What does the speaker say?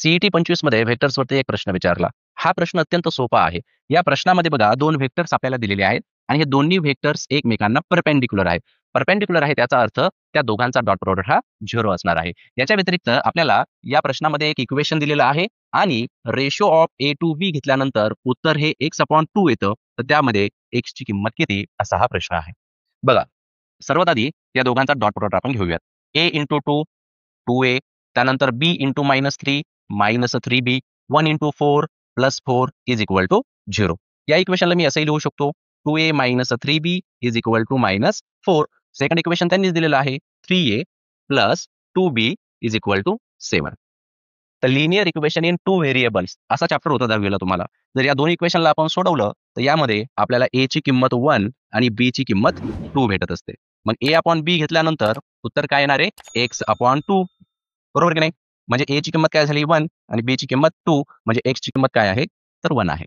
CET 25 मध्ये व्हेक्टर्सवरती एक प्रश्न विचारला. हा प्रश्न अत्यंत सोपा आहे. या प्रश्नामध्ये बघा 2 व्हेक्टर्स आपल्याला दिलेले आहेत आणि हे दोन्ही व्हेक्टर्स एकमेकांना परपेंडिक्युलर आहेत. परपेंडिक्युलर आहे त्याचा अर्थ त्या दोघांचा डॉट प्रॉडक्ट हा 0 असणार आहे. याच्या व्यतिरिक्त आपल्याला या प्रश्नामध्ये एक इक्वेशन दिलेलं आहे आणि ratio of A to be घेतल्यानंतर उत्तर हे x/2 येतं. तर त्यामध्ये x ची किंमत किती असा हा प्रश्न आहे. बघा, सर्वात आधी या दोघांचा डॉट प्रॉडक्ट आपण घेऊयात. a इंटू 2 2a त्यानंतर b into -3 -3b 1 into 4 +4 is equal to 0. या इक्वेशनला मी असंही लिहू शकतो 2a - 3b is equal to -4. Second equation त्यांनीच दिलेलं आहे 3a plus 2b is equal to 7. तर linear equation in two variables असा चॅप्टर होता 10वी ला तुम्हाला. जर या दोन इक्वेशनला आपण सोडवलं तर यामध्ये आपल्याला a ची किंमत 1 आणि b ची किंमत 2 भेटत असते. मग a/b घेतल्यानंतर उत्तर काय येणार आहे x/2. बरोबर की नाही? म्हणजे a ची किंमत काय झाली 1 आणि b ची किंमत 2 म्हणजे x ची किंमत काय आहे तर 1 आहे.